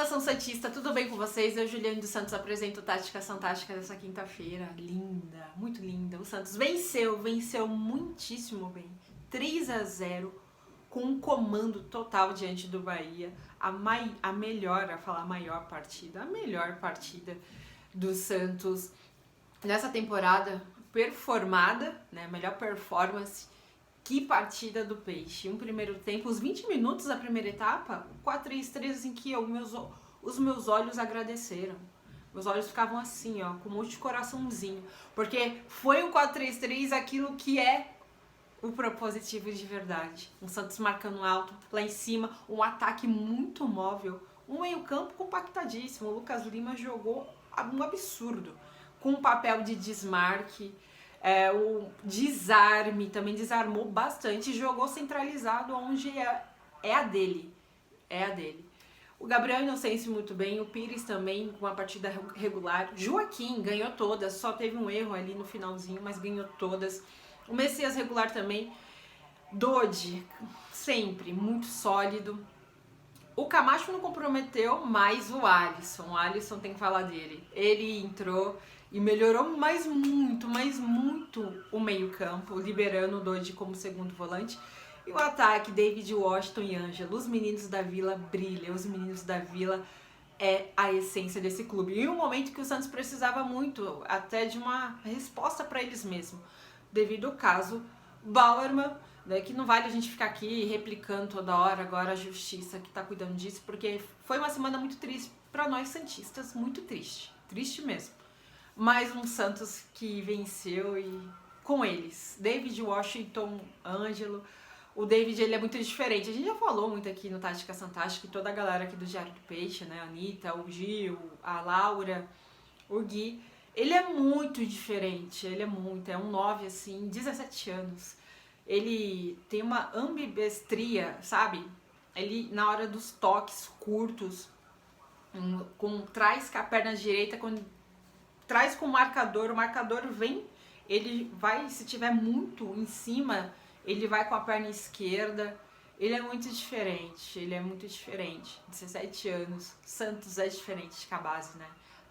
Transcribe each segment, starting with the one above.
nação santista, tudo bem com vocês? Eu, Juliane dos Santos, apresento Tática Fantástica dessa quinta-feira. Linda, muito linda. O Santos venceu muitíssimo bem. 3-0, com um comando total diante do Bahia. A melhor partida do Santos nessa temporada, performada, né? Melhor performance. Que partida do Peixe. Um primeiro tempo, os 20 minutos da primeira etapa, 4-3 em que os meus olhos agradeceram. Meus olhos ficavam assim, ó, com um monte de coraçãozinho. Porque foi um 4-3-3 aquilo que é o propositivo de verdade. Um Santos marcando alto, lá em cima, um ataque muito móvel, um meio-campo compactadíssimo. O Lucas Lima jogou um absurdo, com um papel de desmarque. O desarme também desarmou bastante, jogou centralizado onde é a dele. O Gabriel Inocêncio muito bem, o Pires também com uma partida regular. Joaquim ganhou todas, só teve um erro ali no finalzinho, mas ganhou todas. O Messias regular também. Dodi, sempre muito sólido. O Camacho não comprometeu, mas o Alisson tem que falar dele. Ele entrou e melhorou mais muito o meio-campo, liberando o Dodi como segundo volante. E o ataque, David Washington e Ângelo. Os meninos da Vila brilham, os meninos da Vila é a essência desse clube. E um momento que o Santos precisava muito, até de uma resposta para eles mesmos, devido ao caso Bauerman, né, que não vale a gente ficar aqui replicando toda hora, agora a justiça que tá cuidando disso, porque foi uma semana muito triste para nós santistas, muito triste mesmo. Mais um Santos que venceu e com eles, David Washington, Ângelo. O David, ele é muito diferente, a gente já falou muito aqui no Tática Fantástica, e toda a galera aqui do Diário do Peixe, né, a Anitta, o Gil, a Laura, o Gui, ele é muito diferente, é um 9 assim, 17 anos. Ele tem uma ambidestria, sabe? Ele, na hora dos toques curtos, traz com a perna direita, quando traz com o marcador vem, ele vai, se tiver muito em cima, ele vai com a perna esquerda. Ele é muito diferente, 17 anos, Santos é diferente que a base, né?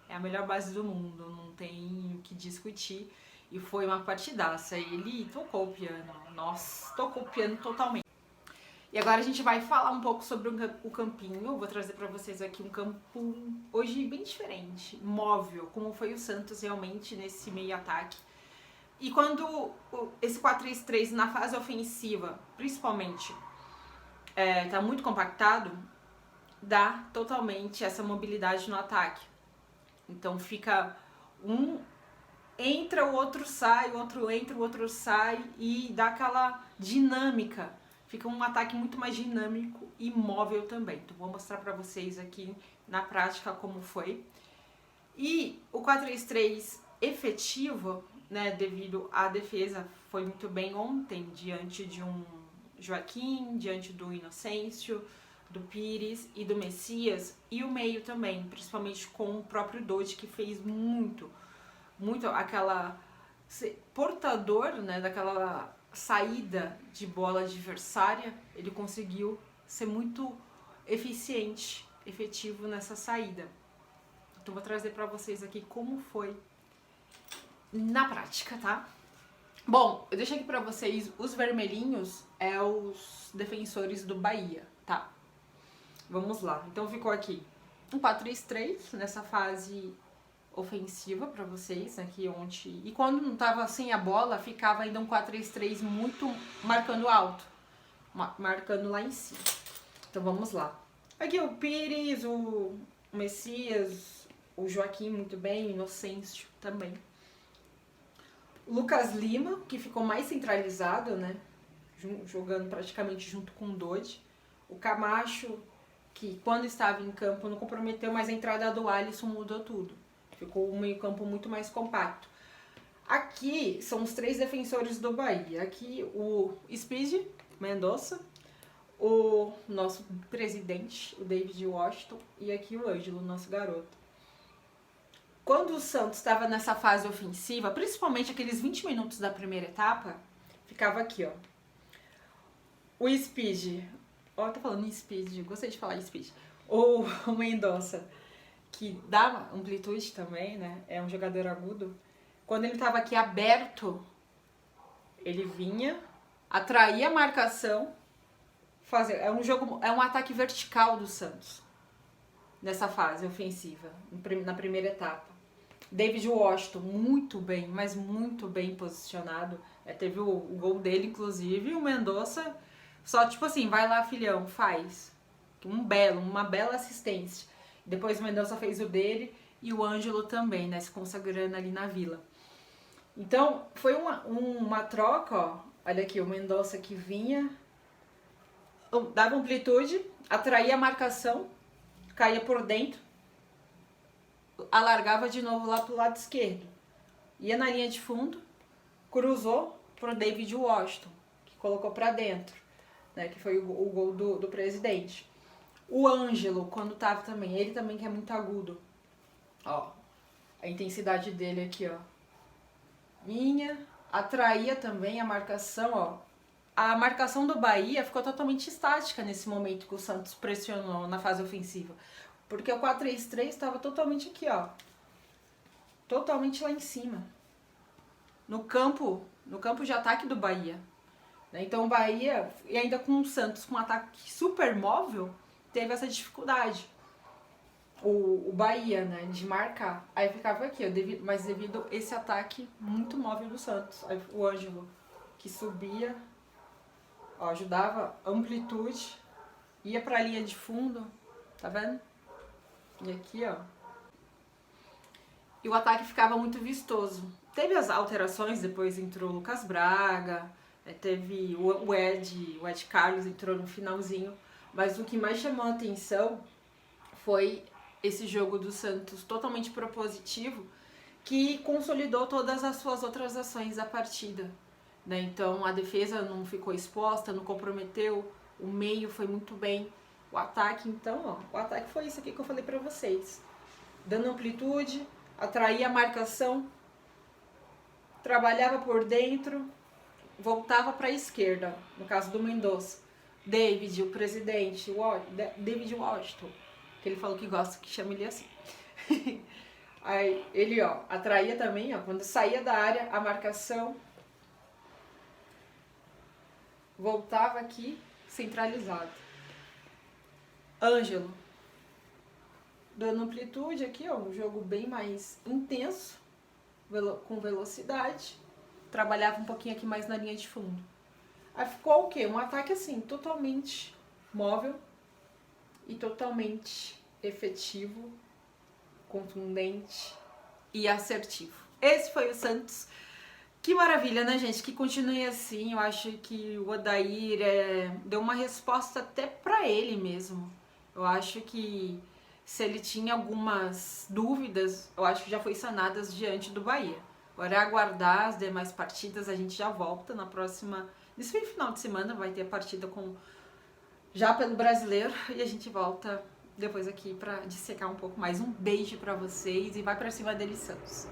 É a melhor base do mundo, não tem o que discutir. E foi uma partidaça. Ele tocou o piano. Nossa, tocou o piano totalmente. E agora a gente vai falar um pouco sobre o campinho. Eu vou trazer pra vocês aqui um campo hoje bem diferente, móvel, como foi o Santos realmente nesse meio ataque. E quando esse 4-3-3 na fase ofensiva, principalmente, tá muito compactado, dá totalmente essa mobilidade no ataque. Então fica entra, o outro sai, o outro entra, o outro sai e dá aquela dinâmica. Fica um ataque muito mais dinâmico e móvel também. Então vou mostrar pra vocês aqui na prática como foi. E o 4-3-3 efetivo, né, devido à defesa, foi muito bem ontem, diante de um Joaquim, diante do Inocêncio, do Pires e do Messias, e o meio também, principalmente com o próprio Dodi, que fez muito aquela portador, né, daquela saída de bola adversária. Ele conseguiu ser muito efetivo nessa saída. Então vou trazer para vocês aqui como foi na prática, tá? Bom, eu deixei aqui para vocês os vermelhinhos, os defensores do Bahia, tá? Vamos lá. Então ficou aqui um 4-3-3 nessa fase ofensiva para vocês aqui ontem. E quando não tava sem a bola, ficava ainda um 4-3-3 muito marcando alto, marcando lá em cima. Então vamos lá. Aqui o Pires, o Messias, o Joaquim muito bem, o Inocêncio também. O Lucas Lima, que ficou mais centralizado, né, jogando praticamente junto com o Dodi. O Camacho, que quando estava em campo não comprometeu, mas a entrada do Alisson mudou tudo. Ficou um meio-campo muito mais compacto. Aqui são os 3 defensores do Bahia. Aqui o Speed Mendonça, o nosso presidente, o David Washington, e aqui o Ângelo, nosso garoto. Quando o Santos estava nessa fase ofensiva, principalmente aqueles 20 minutos da primeira etapa, ficava aqui, ó. O Speed, tá falando em Speed, gostei de falar em Speed. Ou o Mendonça, que dá amplitude também, né? É um jogador agudo. Quando ele estava aqui aberto, ele vinha, atraía a marcação, é um ataque vertical do Santos nessa fase ofensiva, na primeira etapa. David Washington, muito bem, mas muito bem posicionado. Teve o gol dele, inclusive, e o Mendonça só tipo assim, vai lá, filhão, faz. Uma bela assistência. Depois o Mendonça fez o dele e o Ângelo também, né, se consagrando ali na Vila. Então, foi uma troca, ó. Olha aqui, o Mendonça que vinha, dava amplitude, atraía a marcação, caía por dentro, alargava de novo lá pro lado esquerdo. Ia na linha de fundo, cruzou pro David Washington, que colocou para dentro, né, que foi o gol do presidente. O Ângelo, quando tava também, ele também que é muito agudo. Ó, a intensidade dele aqui, ó. Vinha, atraía também a marcação, ó. A marcação do Bahia ficou totalmente estática nesse momento que o Santos pressionou na fase ofensiva. Porque o 4-3-3 estava totalmente aqui, ó. Totalmente lá em cima. No campo de ataque do Bahia. Então o Bahia, e ainda com o Santos com um ataque super móvel, teve essa dificuldade. O Bahia, né, de marcar. Aí ficava aqui, ó, mas devido a esse ataque muito móvel do Santos. Aí o Ângelo, que subia, ó, ajudava amplitude, ia pra linha de fundo, tá vendo? E aqui, ó. E o ataque ficava muito vistoso. Teve as alterações, depois entrou o Lucas Braga, teve o Ed Carlos entrou no finalzinho. Mas o que mais chamou a atenção foi esse jogo do Santos totalmente propositivo, que consolidou todas as suas outras ações da partida. Né? Então a defesa não ficou exposta, não comprometeu, o meio foi muito bem. O ataque, então, ó, o ataque foi isso aqui que eu falei pra vocês. Dando amplitude, atraía a marcação, trabalhava por dentro, voltava para a esquerda, no caso do Mendonça. David, o presidente, David Washington, que ele falou que gosta que chama ele assim. Aí ele, ó, atraía também, ó, quando saía da área, a marcação, voltava aqui, centralizado. Ângelo, dando amplitude aqui, ó, um jogo bem mais intenso, com velocidade, trabalhava um pouquinho aqui mais na linha de fundo. Aí ficou o quê? Um ataque assim, totalmente móvel e totalmente efetivo, contundente e assertivo. Esse foi o Santos. Que maravilha, né, gente? Que continue assim. Eu acho que o Odair deu uma resposta até pra ele mesmo. Eu acho que se ele tinha algumas dúvidas, eu acho que já foi sanadas diante do Bahia. Agora é aguardar as demais partidas, a gente já volta na próxima... Nesse final de semana vai ter a partida já pelo Brasileiro e a gente volta depois aqui pra dissecar um pouco mais. Um beijo pra vocês e vai pra cima deles, Santos.